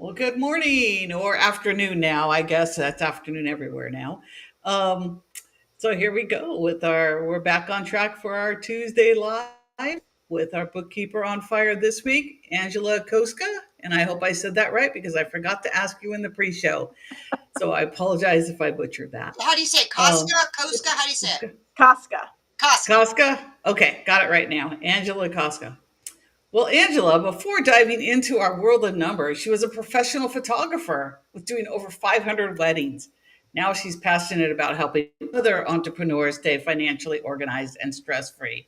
Well, good morning or afternoon now. I guess that's afternoon everywhere now. Um, so here we go we're back on track for our Tuesday live with our bookkeeper on fire this week, Angela Koska. And I hope I said that right because I forgot to ask you in the pre show. So I apologize if I butchered that. How do you say it? Um, Koska? Koska? How do you say it? Koska. Koska. Koska? Okay, got it right now. Angela Koska. Well, Angela, before diving into our world of numbers, she was a professional photographer with doing over 500 weddings. Now she's passionate about helping other entrepreneurs stay financially organized and stress free.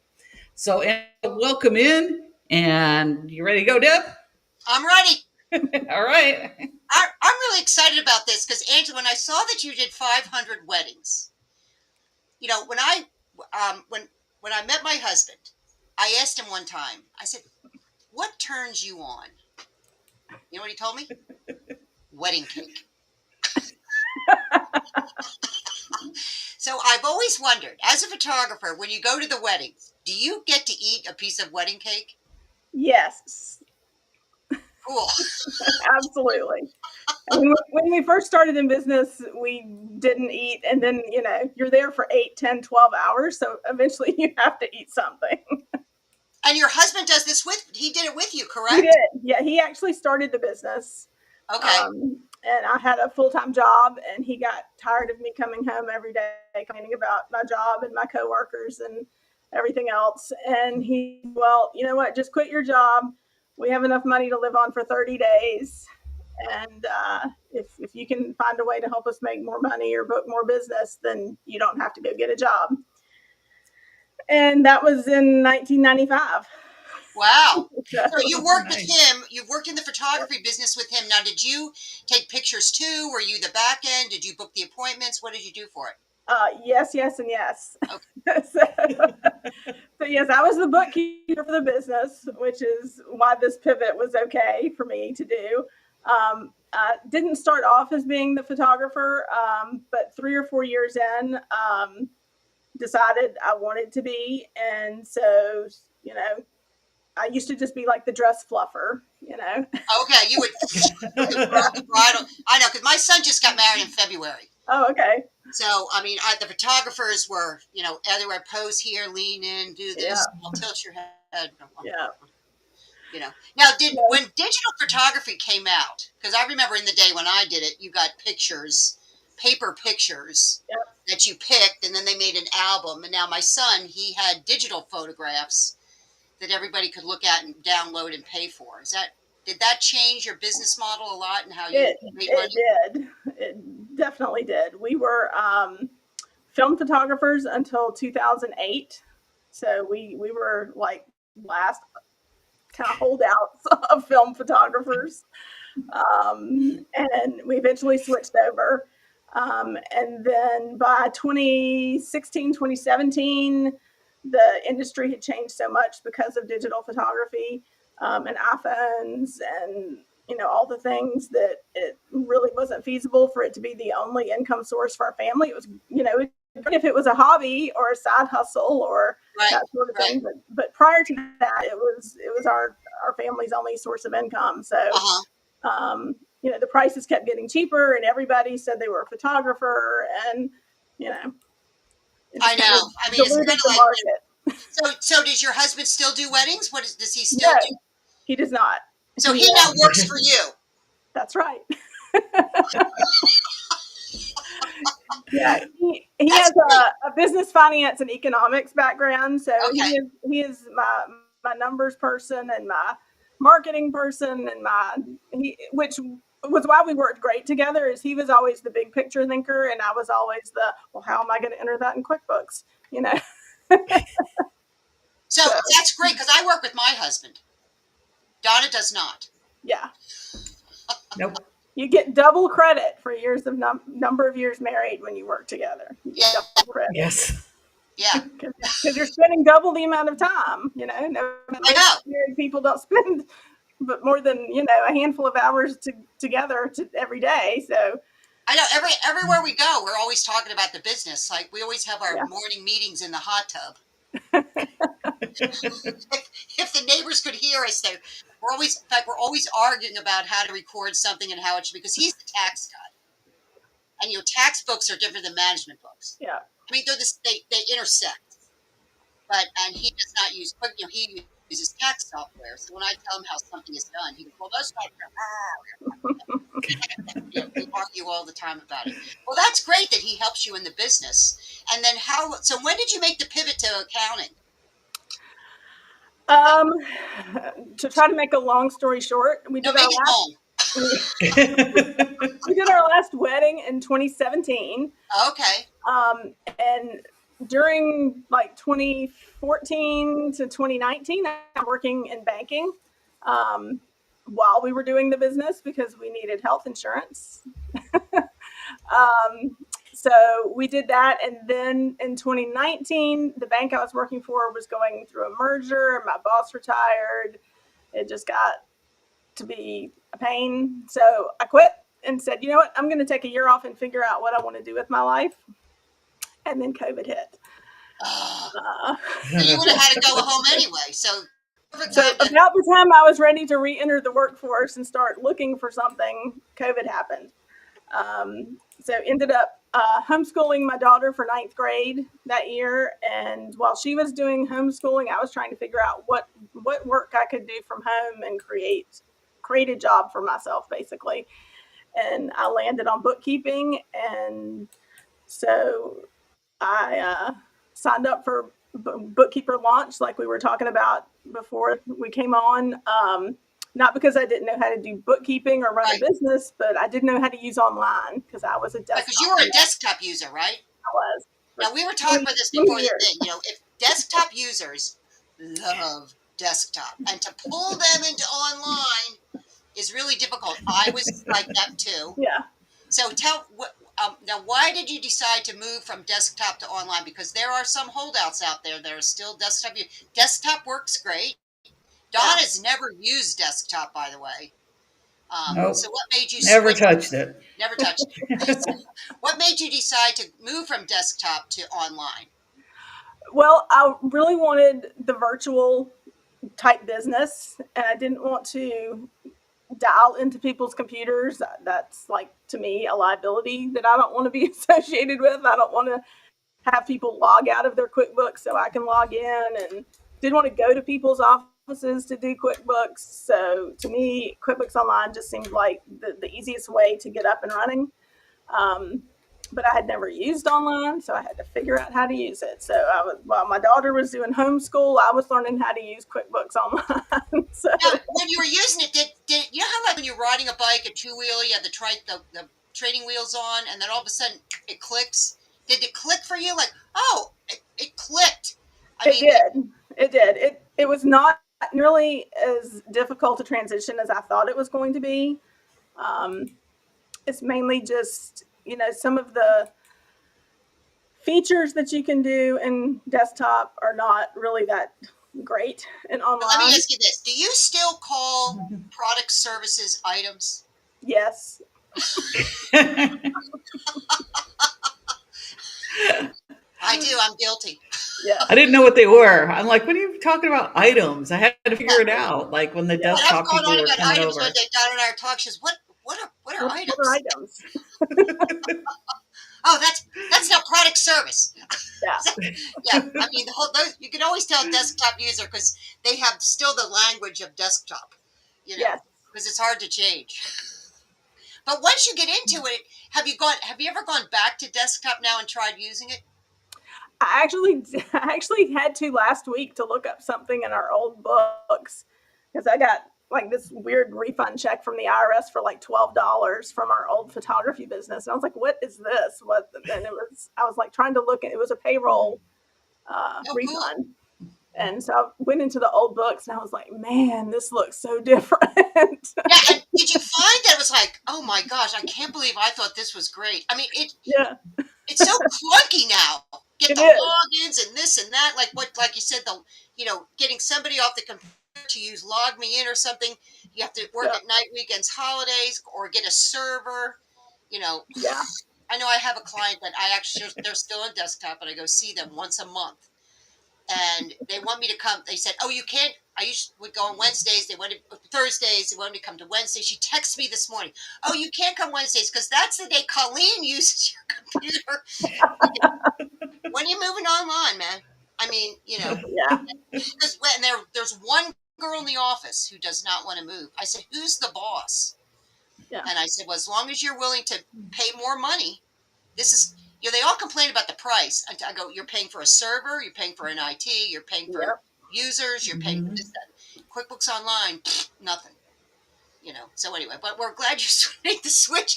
So, Angela, welcome in. And you ready to go, Deb? I'm ready. All right. I'm really excited about this because, Angela, when I saw that you did 500 weddings, when when I met my husband, I asked him one time, I said, what turns you on? You know what he told me? Wedding cake. So I've always wondered, as a photographer, when you go to the weddings, do you get to eat a piece of wedding cake? Yes, Cool. absolutely. When we first started in business, we didn't eat. And then, you're there for 8, 10, 12 hours. So eventually you have to eat something. And your husband does this he did it with you, He correct? did. Yeah, he actually started the business. Okay. And I had a full-time job, and he got tired of me coming home every day complaining about my job and my coworkers and everything else. And well, you know what? Just quit your job. We have enough money to live on for 30 days. And if you can find a way to help us make more money or book more business, then you don't have to go get a job. And that was in 1995. Wow. So you worked with Nice. him. You worked in the photography business with him. Now, did you take pictures too? Were you the back end? Did you book the appointments? What did you do for it? Yes, yes, and yes. Okay. So yes, I was the bookkeeper for the business, which is why this pivot was okay for me to do. I didn't start off as being the photographer, but 3 or 4 years in, decided I wanted to be. And so, I used to just be like the dress fluffer. Okay, you would bridal. I know, because my son just got married in February. Oh, okay. So, I mean, the photographers were, everywhere, pose here, lean in, do this, Yeah. tilt your head. Yeah. Now, when digital photography came out, because I remember in the day when I did it, you got pictures, paper pictures Yep. that you picked, and then they made an album. And now my son, he had digital photographs that everybody could look at and download and pay for. Did that change your business model a lot and how you made money? It did. It definitely did. We were film photographers until 2008. So we were like last kind of holdouts of film photographers. And we eventually switched over. And then by 2016, 2017, the industry had changed so much because of digital photography and iPhones and all the things that it really wasn't feasible for it to be the only income source for our family. It was, if it was a hobby or a side hustle or that sort of thing. But prior to that, it was our family's only source of income. So, the prices kept getting cheaper, and everybody said they were a photographer, and I know. I mean, it's kind of like market. So does your husband still do weddings? Does he still do? He does not. So he now works for you. That's right. Yeah, he has a business finance and economics background, so he is my numbers person and my marketing person and which was why we worked great together. Is he was always the big picture thinker, and I was always how am I going to enter that in QuickBooks? So that's great because I work with my husband. Donna does not. Yeah. Nope. You get double credit for years of number of years married when you work together. Double credit. Yes. Yeah. Because you're spending double the amount of time. I know. Married people don't spend but more than a handful of hours together every day. So I know everywhere we go, we're always talking about the business. Like we always have our morning meetings in the hot tub. if the neighbors could hear us, we're always, in fact, we're always arguing about how to record something and how it should, because he's the tax guy. And tax books are different than management books. Yeah. I mean, they intersect. And he does not use Quick. He uses tax software. So when I tell him how something is done, he goes, "Well, that's not." We argue all the time about it. Well, that's great that he helps you in the business. And then how? So when did you make the pivot to accounting? To try to make a long story short, we No, did our make it long. we did our last wedding in 2017. Okay. And during like 2014 to 2019, I'm working in banking while we were doing the business because we needed health insurance. So we did that. And then in 2019, the bank I was working for was going through a merger. My boss retired. It just got to be a pain. So I quit and said, you know what? I'm going to take a year off and figure out what I want to do with my life. And then COVID hit. So you would have had to go home anyway. So about the time I was ready to re-enter the workforce and start looking for something, COVID happened. So ended up homeschooling my daughter for 9th grade that year. And while she was doing homeschooling, I was trying to figure out what work I could do from home and create a job for myself, basically. And I landed on bookkeeping. And so I signed up for Bookkeeper launch, like we were talking about before we came on. Not because I didn't know how to do bookkeeping or run a business, but I didn't know how to use online because I was a desktop. Because you were a desktop user, right? I was. Now we were talking about this before the thing. If desktop users love desktop, and to pull them into online is really difficult. I was like that too. Yeah. So now, why did you decide to move from desktop to online? Because there are some holdouts out there that are still desktop. Desktop works great. Donna's never used desktop, by the way. Nope. So what made you never touched it? Never touched it. What made you decide to move from desktop to online? Well, I really wanted the virtual type business, and I didn't want to dial into people's computers. That's like, to me, a liability that I don't want to be associated with. I don't want to have people log out of their QuickBooks so I can log in, and didn't want to go to people's offices to do QuickBooks. So to me, QuickBooks Online just seemed like the easiest way to get up and running. But I had never used online, so I had to figure out how to use it. So while my daughter was doing homeschool, I was learning how to use QuickBooks Online. So now, when you were using it, did you know how, like, when you're riding a bike, a two-wheeler, you have the training wheels on, and then all of a sudden it clicks? Did it click for you? Like, oh, it clicked. It did. It was not nearly as difficult to transition as I thought it was going to be. It's mainly just, some of the features that you can do in desktop are not really that great in online. Let me ask you this. Do you still call product services items? Yes. I do. I'm guilty. Yeah. I didn't know what they were. I'm like, what are you talking about? Items. I had to figure it out. Like when the desktop people were coming over. One day, Donna and I are talking. She says, "What are items?" What are items? Oh, that's not product service. Yeah. Yeah. I mean, you can always tell a desktop user because they have still the language of desktop. Yes. Because it's hard to change. But once you get into it, have you ever gone back to desktop now and tried using it? I actually had to last week to look up something in our old books because I got like this weird refund check from the IRS for like $12 from our old photography business. And I was like, what is this? And I was like trying to look at it. It was a payroll refund. Cool. And so I went into the old books and I was like, man, this looks so different. Yeah. And did you find that it was like, oh my gosh, I can't believe I thought this was great. I mean, it's so clunky now. Get the logins and this and that. Like you said, getting somebody off the computer to use Log Me In or something. You have to work at night, weekends, holidays, or get a server. Yeah. I know I have a client that they're still on desktop, and I go see them once a month. and they want me to come. They said, "Oh, you can't." Would go on Wednesdays. They wanted Thursdays. They wanted me to come to Wednesday. She texted me this morning. "Oh, you can't come Wednesdays because that's the day Colleen uses your computer." When are you moving online, man? I mean, Yeah. because when there's one girl in the office who does not want to move. I said, "Who's the boss?" Yeah. And I said, "Well, as long as you're willing to pay more money, this is." They all complain about the price. I go, "You're paying for a server, you're paying for an IT, you're paying for Yep. users, you're paying for this, that. QuickBooks Online, nothing." So anyway, but we're glad you made the switch.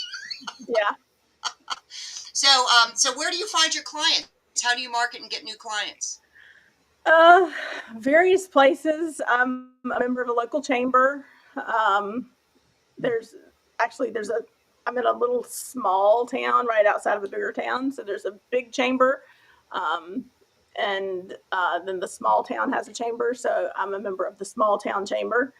Yeah. So where do you find your clients? How do you market and get new clients? Uh, Various places. I'm a member of a local chamber. Um, there's I'm in a little small town right outside of a bigger town. So there's a big chamber. Um, and then the small town has a chamber. So I'm a member of the small town chamber,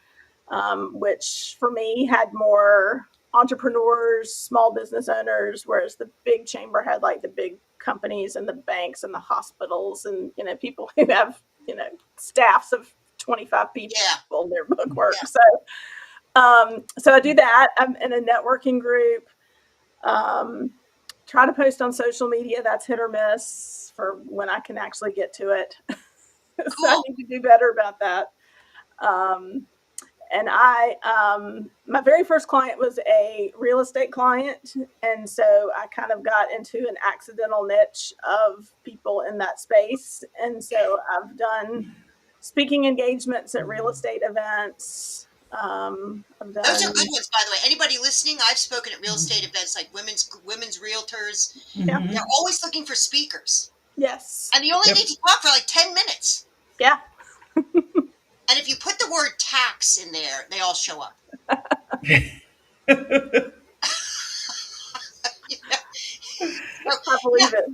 which for me had more entrepreneurs, small business owners, whereas the big chamber had like the big companies and the banks and the hospitals and, people who have, staffs of 25 people Yeah. in their book work. Yeah. So I do that. I'm in a networking group. Try to post on social media. That's hit or miss for when I can actually get to it. So I need to do better about that. And my very first client was a real estate client. And so I kind of got into an accidental niche of people in that space. And so I've done speaking engagements at real estate events. Those are good ones, by the way. Anybody listening? I've spoken at real estate events like women's realtors. Yeah. They're always looking for speakers. Yes. And you only need to talk for like 10 minutes. Yeah. And if you put the word tax in there, they all show up. I believe it.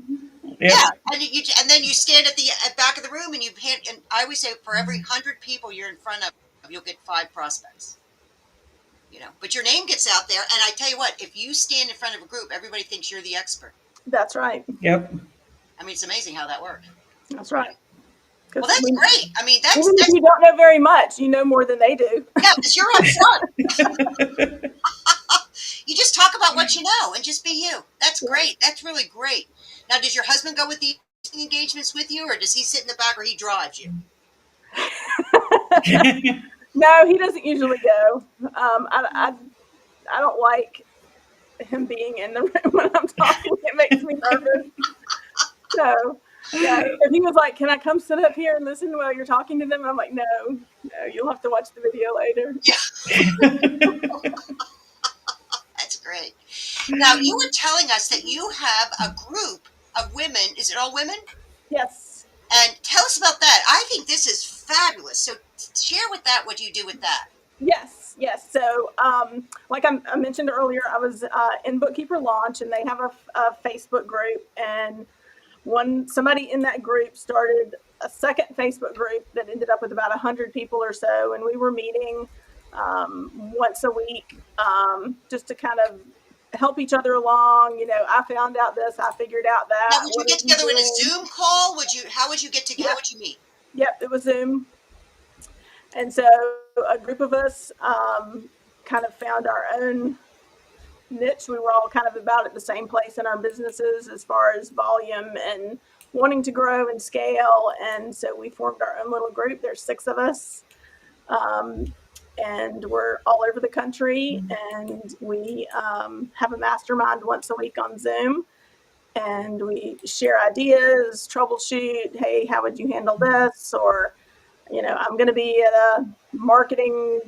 Yeah. And then you stand at the back of the room and and I always say for every 100 people you're in front of, you'll get 5 prospects. But your name gets out there, and I tell you what, if you stand in front of a group, everybody thinks you're the expert. That's right. Yep. I mean, it's amazing how that works. That's right. Well, that's great. I mean, even if you don't know very much, you know more than they do. Yeah, because you're up front. You just talk about what you know and just be you. That's great. That's really great. Now, does your husband go with the engagements with you, or does he sit in the back, or he drives you? No, he doesn't usually go. I don't like him being in the room when I'm talking. It makes me nervous. So, yeah, if he was like, "Can I come sit up here and listen while you're talking to them?" And I'm like, no, you'll have to watch the video later. Yeah. That's great. Now, you were telling us that you have a group of women. Is it all women? Yes. And tell us about that. I think this is fabulous. So share with that what you do with that. Yes. So, like I mentioned earlier, I was in Bookkeeper launch, and they have a Facebook group, and somebody in that group started a second Facebook group that ended up with about 100 people or so, and we were meeting once a week just to kind of help each other along. I found out this, I figured out that. Now, would you get together in a Zoom call? How would you get together? How would you meet? Yep, it was Zoom. And so a group of us kind of found our own niche. We were all kind of about at the same place in our businesses as far as volume and wanting to grow and scale. And so we formed our own little group. There's 6 of us. And we're all over the country. And we have a mastermind once a week on Zoom. And we share ideas, troubleshoot. Hey, how would you handle this? Or, I'm going to be at a marketing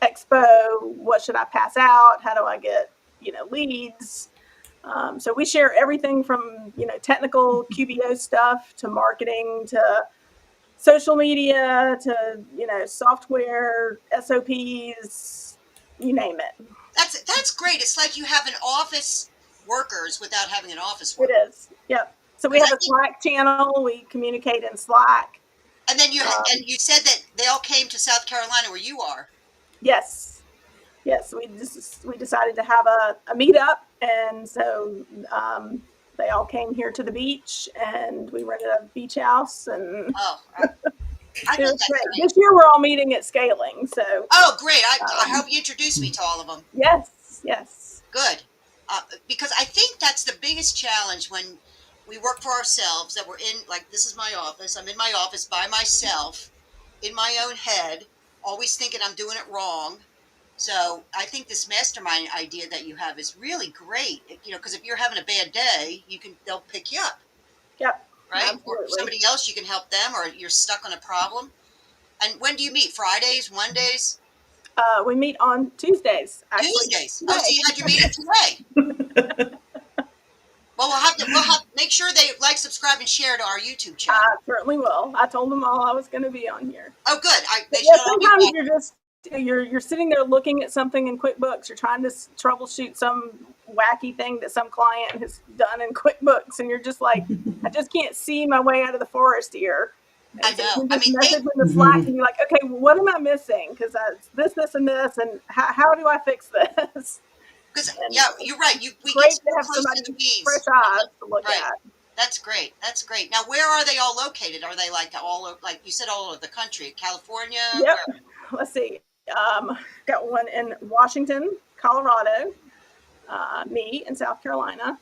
expo. What should I pass out? How do I get, leads? So we share everything from, technical QBO stuff to marketing to social media to, software, SOPs, you name it. That's great. It's like you have an office workers without having an office worker. It is. Yep. So we have a Slack channel. We communicate in Slack. And then you said that they all came to South Carolina where you are. Yes. We decided to have a meetup, and so they all came here to the beach, and we rented a beach house, and Oh, I it think was that's great. great. This year we're all meeting at Scaling, so Oh, great. I um, hope you introduce me to all of them. yes. Good. Because I think that's the biggest challenge when we work for ourselves, that we're in, like, this is my office. I'm in my office by myself, in my own head, always thinking I'm doing it wrong. So I think this mastermind idea that you have is really great. Because if you're having a bad day, they'll pick you up, Yep, right? Or absolutely. somebody else, you can help them, or you're stuck on a problem. And when do you meet? Fridays, Mondays, We meet on Tuesdays, actually. Tuesdays? Oh, so Today. you had your meeting today. Well, we'll have make sure they like, subscribe, and share to our YouTube channel. I certainly will. I told them all I was going to be on here. Oh, good. They Yeah, should all be sometimes back. you're just you're sitting there looking at something in QuickBooks. You're trying to troubleshoot some wacky thing that some client has done in QuickBooks, and you're just like, I just can't see my way out of the forest here. And I so know. you I just mean, message in the Slack, and you're like, okay, well, what am I missing? Because this, and this, and how do I fix this? because And yeah, you're right. We get great so to have close to somebody the weeds. fresh eyes to look Right. at. That's great. That's great. Now, where are they all located? Are they like you said, all over the country? California? Yep. Where? Let's see. Got one in Washington, Colorado, me in South Carolina,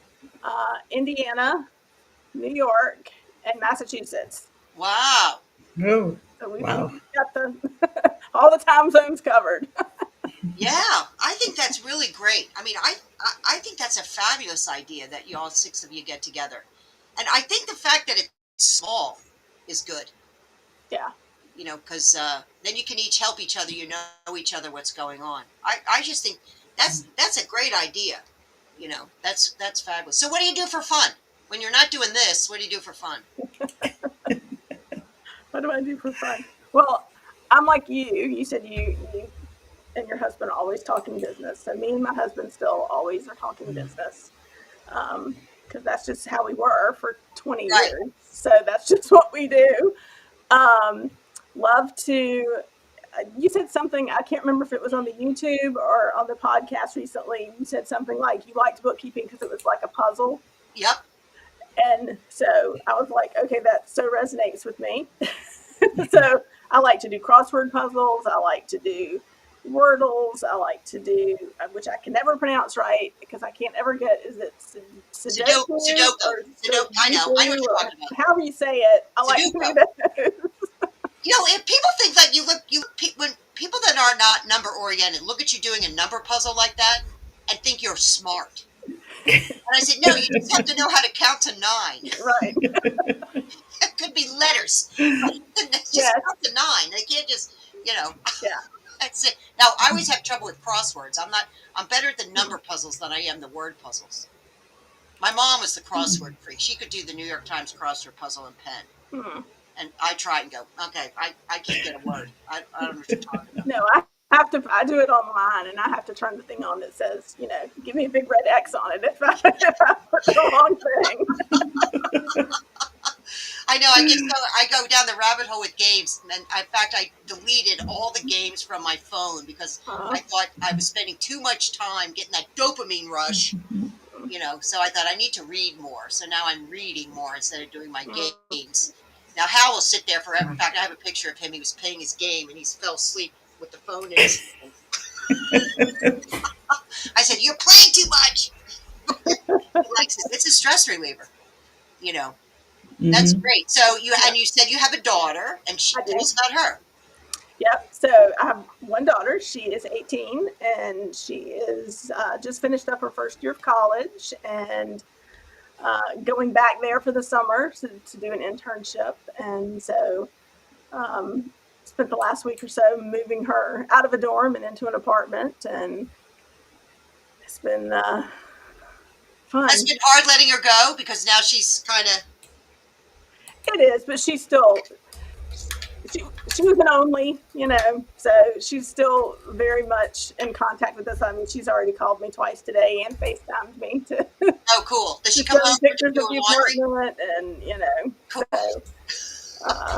Indiana, New York, and Massachusetts. Wow. Oh, So we've wow. got the all the time zones covered. Yeah, I think that's really great. I mean, I think that's a fabulous idea that you all six of you get together, and I think the fact that it's small is good. Yeah. Because then you can each help each other. You know each other, what's going on. I just think that's a great idea. That's fabulous. So what do you do for fun when you're not doing this? What do you do for fun? What do I do for fun? Well, I'm like you. You said you and your husband are always talking business. So me and my husband still always are talking business. Because that's just how we were for 20 Right. years. So that's just what we do. Love to. You said something, I can't remember if it was on the YouTube or on the podcast recently. You said something like you liked bookkeeping because it was like a puzzle. Yep. And so I was like, okay, that so resonates with me. So I like to do crossword puzzles. I like to do wordles. I like to do, which I can never pronounce right because I can't ever get, is it Sudoku? Sudoku. I know what you're talking about. However you say it. I like to do that. If people think that when people that are not number oriented look at you doing a number puzzle like that and think you're smart. And I said, no, you just have to know how to count to 9. Right. It could be letters. Just count to 9. They can't just, Yeah. That's it. Now, I always have trouble with crosswords. I'm better at the number puzzles than I am the word puzzles. My mom was the crossword freak. She could do the New York Times crossword puzzle in pen. Hmm. And I try and go, okay, I can't get a word. I don't know what you're talking about. No, I do it online, and I have to turn the thing on that says, give me a big red X on it if I put the wrong thing. I know. I go down the rabbit hole with games, and in fact, I deleted all the games from my phone because I thought I was spending too much time getting that dopamine rush. So I thought I need to read more. So now I'm reading more instead of doing my games. Now Hal will sit there forever. In fact, I have a picture of him. He was playing his game, and he fell asleep with the phone in his hand. I said, "You're playing too much." He likes it. It's a stress reliever. That's great. So you said you have a daughter, and tell us about her. Yep. So I have one daughter. She is 18, and she is just finished up her first year of college and going back there for the summer to do an internship. And so spent the last week or so moving her out of a dorm and into an apartment, and it's been fun. Has it been hard letting her go because now she's kind of. It is, but she's still. She was an only, so she's still very much in contact with us. I mean, she's already called me twice today and FaceTimed me to. Oh, cool! Does she come home pictures of do the laundry? apartment, and Cool.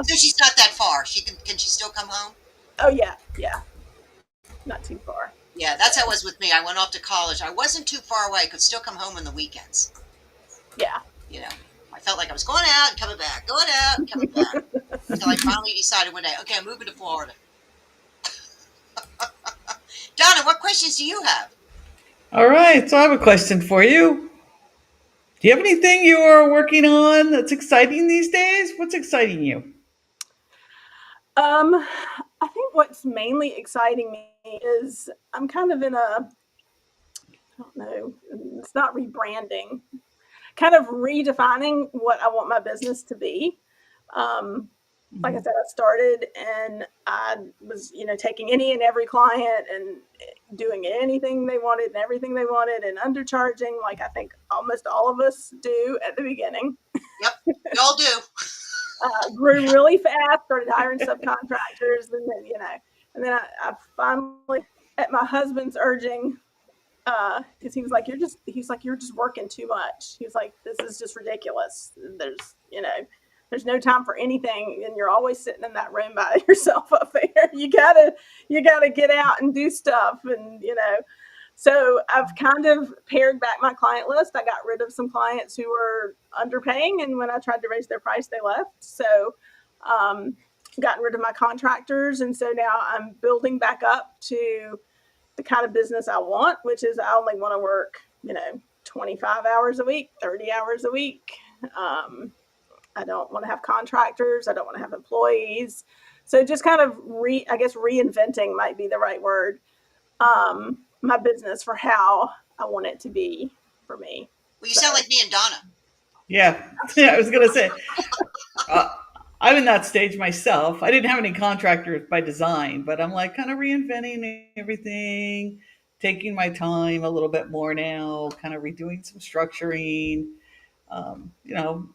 So she's not that far. Can she still come home? Oh yeah, not too far. Yeah, that's how it was with me. I went off to college. I wasn't too far away. I could still come home on the weekends. Yeah. You know, I felt like I was going out and coming back, going out and coming back, until I finally decided one day, okay, I'm moving to Florida. Donna, what questions do you have? All right, so I have a question for you. Do you have anything you're working on that's exciting these days? What's exciting you? I think what's mainly exciting me is I'm kind of in a, I don't know, it's not rebranding, kind of redefining what I want my business to be. Um, like I said, I started and I was, taking any and every client and doing anything they wanted and everything they wanted and undercharging, like I think almost all of us do at the beginning. Yep, we all do. Grew really fast, started hiring subcontractors, and then and then I finally, at my husband's urging, because he's like, you're just working too much. He's like, this is just ridiculous. There's no time for anything, and you're always sitting in that room by yourself up there. You gotta get out and do stuff, and So I've kind of pared back my client list. I got rid of some clients who were underpaying, and when I tried to raise their price, they left. So, gotten rid of my contractors, and so now I'm building back up to the kind of business I want, which is I only want to work, 25 hours a week, 30 hours a week. I don't want to have contractors. I don't want to have employees. So just kind of I guess reinventing might be the right word. My business for how I want it to be for me. Well, you sound like me and Donna. Yeah, yeah, I was gonna say, uh, I'm in that stage myself. I didn't have any contractors by design, but I'm like kind of reinventing everything, taking my time a little bit more now, kind of redoing some structuring. You know,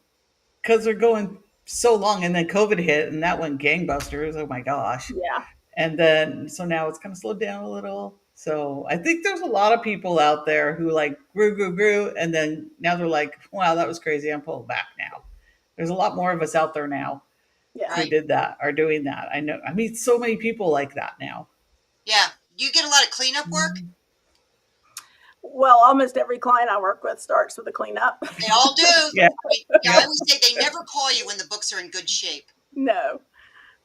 because they're going so long, and then COVID hit, and that went gangbusters. Oh my gosh! Yeah. And then so now it's kind of slowed down a little. So I think there's a lot of people out there who like grew, and then now they're like, wow, that was crazy. I'm pulling back now. There's a lot more of us out there now Yeah. who Right. did that, are doing that. I know. I meet so many people like that now. Yeah. Do you get a lot of cleanup work? Well, almost every client I work with starts with a cleanup. They all do. Yeah, Yeah, I yeah. always say they never call you when the books are in good shape. No,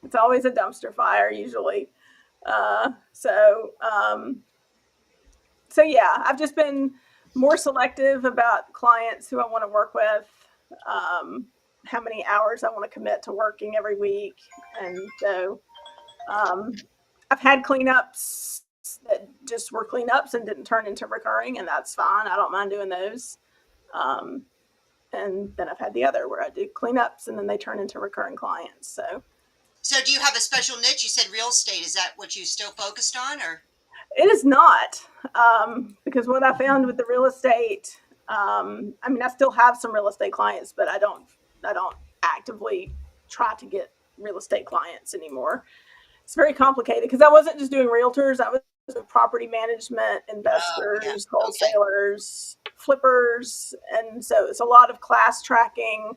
it's always a dumpster fire usually. Uh, so, um, so yeah, I've just been more selective about clients who I want to work with, um, how many hours I want to commit to working every week. And so um, I've had cleanups that just were cleanups and didn't turn into recurring, and that's fine. I don't mind doing those. Um, and then I've had the other where I do cleanups and then they turn into recurring clients. So So do you have a special niche? You said real estate. Is that what you still focused on, or? it is not, because what I found with the real estate, I mean, I still have some real estate clients, but I don't actively try to get real estate clients anymore. It's very complicated because I wasn't just doing realtors. I was doing property management, Oh, yeah. investors, Okay. wholesalers, flippers, and so it's a lot of class tracking,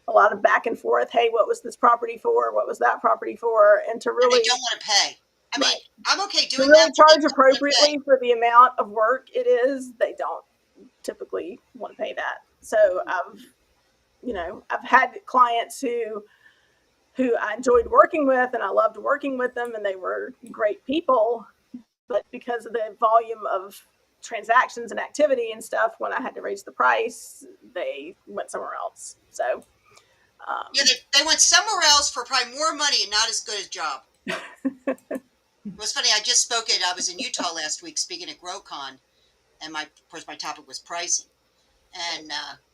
a lot of back and forth. Hey, what was this property for? What was that property for? And to And they really, don't want to pay. I mean, right, I'm okay to doing really that, but they charge don't want to pay. appropriately for the amount of work it is, they don't typically want to pay that. So I've had clients who I enjoyed working with and I loved working with them and they were great people, but because of the volume of transactions and activity and stuff, when I had to raise the price, they went somewhere else. So Yeah, they went somewhere else for probably more money and not as good a job. It was funny. I just spoke at. I was in Utah last week speaking at GrowCon, and of course my topic was pricing. And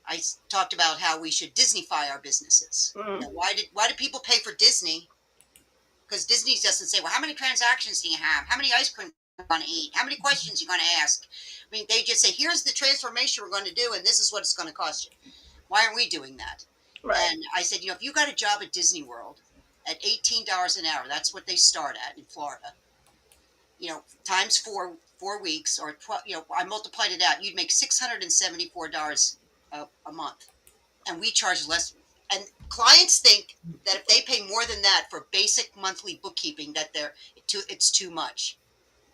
I talked about how we should Disneyfy our businesses. mm, Why did people pay for Disney? Because Disney doesn't say, well, how many transactions do you have? How many ice cream are you going to eat? How many questions are you going to ask? I mean, they just say, here's the transformation we're going to do, and this is what it's going to cost you. Why aren't we doing that? right, And I said, if you got a job at Disney World at $18 an hour, that's what they start at in Florida. Times 4 weeks, or 12, I multiplied it out, you'd make $674 a month. And we charge less. And clients think that if they pay more than that for basic monthly bookkeeping, that it's too much.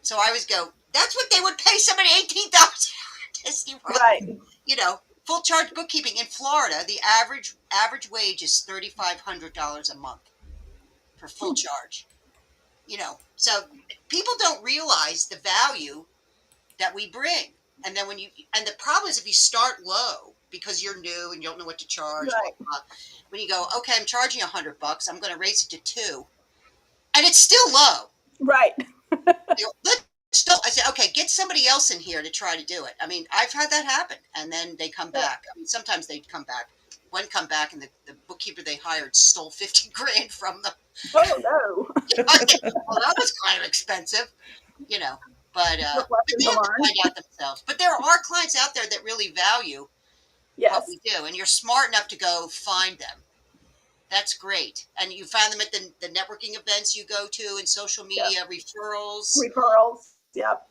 So I always go, that's what they would pay somebody $18 at Disney World. right. You know, full charge bookkeeping in Florida, the average wage is $3,500 a month for full charge. So people don't realize the value that we bring. And then and the problem is if you start low because you're new and you don't know what to charge, blah, Right. blah, when you go, okay, I'm charging $100, I'm going to raise it to two, and it's still low. Right. Let's still, I said, okay, get somebody else in here to try to do it. I mean, I've had that happen, and then they come back. I mean, sometimes they come back. One come back, and the bookkeeper they hired stole 50 grand from them. Oh no. I said, well, that was kind of expensive, you know. But they have Lesson to to learn. find out themselves. But there are clients out there that really value what Yes. we do, and you're smart enough to go find them. That's great. And you found them at the networking events you go to and social media referrals. Referrals. Yep.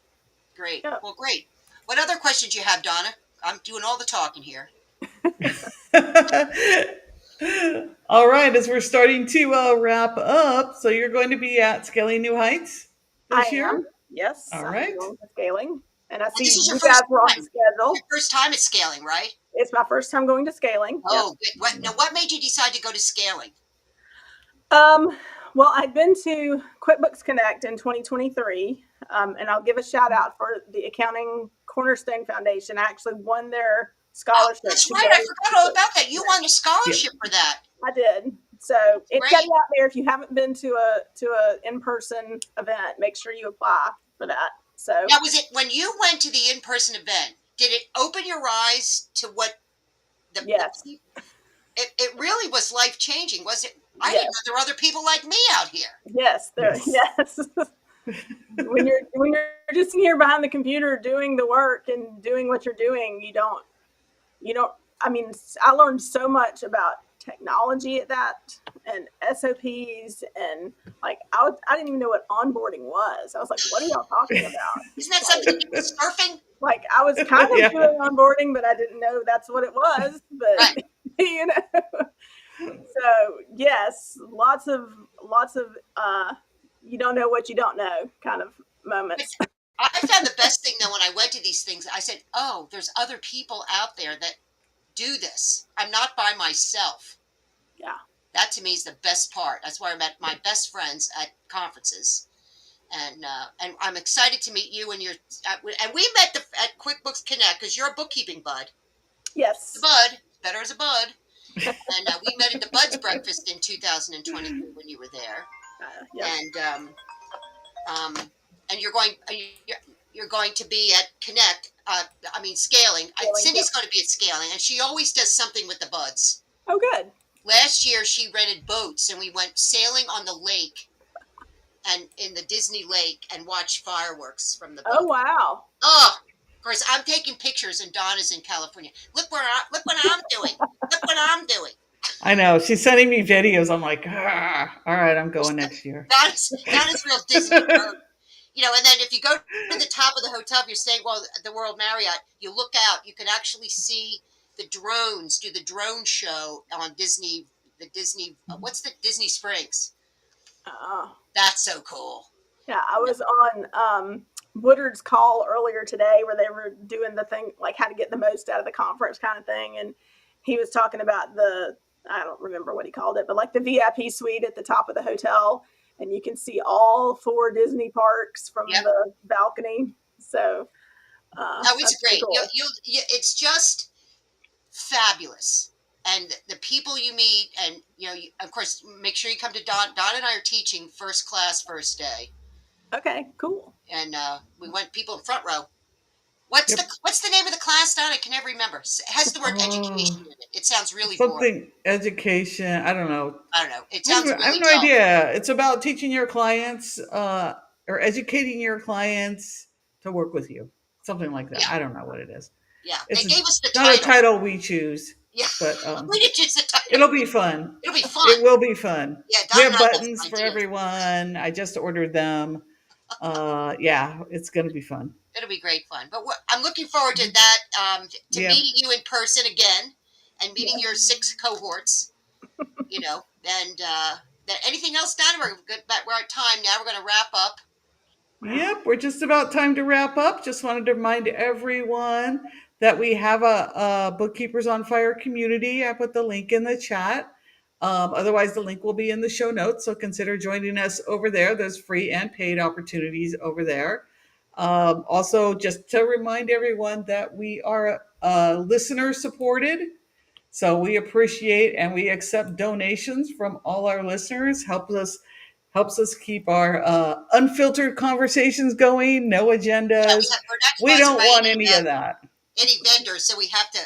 Great. Yep. Well, great. What other questions you have, Donna? I'm doing all the talking here. All right, as we're starting to wrap up, so you're going to be at Scaling New Heights I this year? am. Yes. All I'm right. going to scaling. And I And see this is your you guys first were on time. the schedule. Your first time at scaling, right? It's my first time going to scaling. Oh, good. What made you decide to go to scaling? Well, I'd been to QuickBooks Connect in 2023, and I'll give a shout out for the Accounting Cornerstone Foundation. I actually won their scholarship. That's to right. go I forgot all about that. You won a scholarship for that. I did. So it's Great. got out there. If you haven't been to a in-person event, make sure you apply for that. So Now, was it when you went to the in-person event? Did it open your eyes to what the? yes, It really was life-changing, was it? I Yes. didn't know there were other people like me out here. yes, there, Yes. yes. when you're just here behind the computer doing the work and doing what you're doing, you don't. I mean, I learned so much about technology at that and SOPs and like I didn't even know what onboarding was. I was like, what are y'all talking about? Isn't that something to do with surfing? Like I was kind of Yeah. doing onboarding, but I didn't know that's what it was. But Right. you know, so yes, lots of you don't know what you don't know kind of moments. I found the best thing though when I went to these things, I said, "Oh, there's other people out there that do this. I'm not by myself." Yeah. That to me is the best part. That's where I met my best friends at conferences, and I'm excited to meet you and your. And we met at QuickBooks Connect because you're a bookkeeping bud. Yes. The bud, better as a bud. And we met at the Buds Breakfast in 2023 when you were there. Yeah. And you're going to be at Connect. Scaling. Cindy's going to be at Scaling, and she always does something with the buds. Oh, good. Last year, she rented boats, and we went sailing on the lake, and in the Disney lake, and watched fireworks from the boat. Oh, wow. Oh, of course, I'm taking pictures, and Donna's in California. Look what I'm doing. Look what I'm doing. I know. She's sending me videos. I'm like, all right, I'm going next year. Donna's real Disney. And then if you go to the top of the hotel, if you're staying the World Marriott, you look out, you can actually see the drones do the drone show on Disney. What's the Disney Springs? That's so cool. Yeah, I was on Woodard's call earlier today where they were doing the thing like how to get the most out of the conference kind of thing, and he was talking about I don't remember what he called it, but like the VIP suite at the top of the hotel, and you can see all 4 Disney parks from the balcony. So, it's great. Cool. It's just fabulous, and the people you meet, and of course, make sure you come to Don. Don and I are teaching first class first day. Okay, cool. And we went people in front row. What's the name of the class, Don? I can never remember. It has the word education in it. It sounds really boring. Education. I don't know. It sounds really I have no dull. idea. It's about teaching your clients or educating your clients to work with you. Something like that. Yeah. I don't know what it is. Yeah, It's they gave us the not title. a title we choose. Yeah, but we did choose the title. it'll be fun. It'll be fun. It will be fun. Yeah, we Don have and I buttons for everyone. I just ordered them. Yeah, it's going to be fun. It'll be great fun. But I'm looking forward to that, meeting you in person again and meeting your 6 cohorts, and anything else, Donna? We're at time now. We're going to wrap up. Yep, we're just about time to wrap up. Just wanted to remind everyone that we have a Bookkeepers on Fire community. I put the link in the chat. Otherwise, the link will be in the show notes. So consider joining us over there. There's free and paid opportunities over there. Also, just to remind everyone that we are listener supported. So we appreciate and we accept donations from all our listeners. Helps us keep our unfiltered conversations going. No Yeah, agendas. we're not We sponsored don't by want any of that. any vendors, so we have to.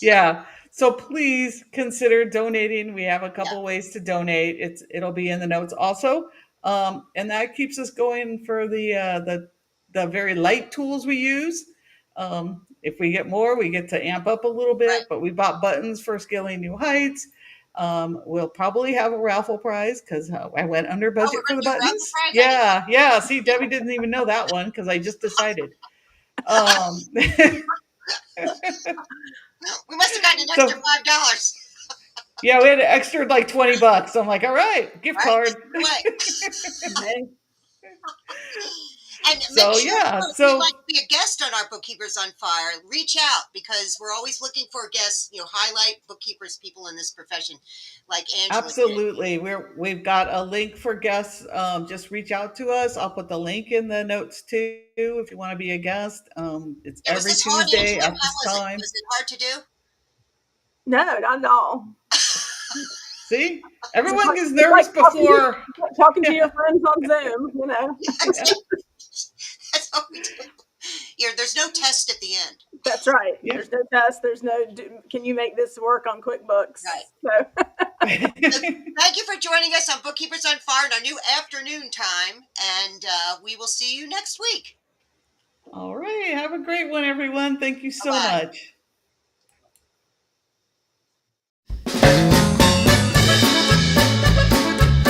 Yeah. So please consider donating. We have a Yeah, couple ways to donate. It'll be in the notes also. And that keeps us going for the very light tools we use. If we get more, we get to amp up a little right. bit, but we bought buttons for Scaling New Heights. We'll probably have a raffle prize because I went under Oh, we're budget for going the to do a raffle buttons. prize. I didn't know. Yeah, yeah. See, Debbie didn't even know that one because I just decided. Um, We must have gotten an extra so $5. yeah, we had an extra like $20. I'm like, all right, gift Right, just card. give it away. Hey, And make So sure, yeah, if you'd like so to be a guest on our Bookkeepers on Fire, reach out because we're always looking for guests. Highlight bookkeepers, people in this profession, like Angela did. absolutely, we've got a link for guests. Just reach out to us. I'll put the link in the notes too if you want to be a guest. It's Yeah, was every this hard, Tuesday Angela? at How this was it? time. Was it hard to do? no, not at all. See, It's everyone like, gets it's nervous like before. talking to Yeah, your friends on Zoom. yeah, That's all we do. There's no test at the end. That's right. yeah. There's no test. There's no, can you make this work on QuickBooks? Right. So, So thank you for joining us on Bookkeepers on Fire in our new afternoon time, and we will see you next week. All right, have a great one, everyone. Thank you Bye so bye. much.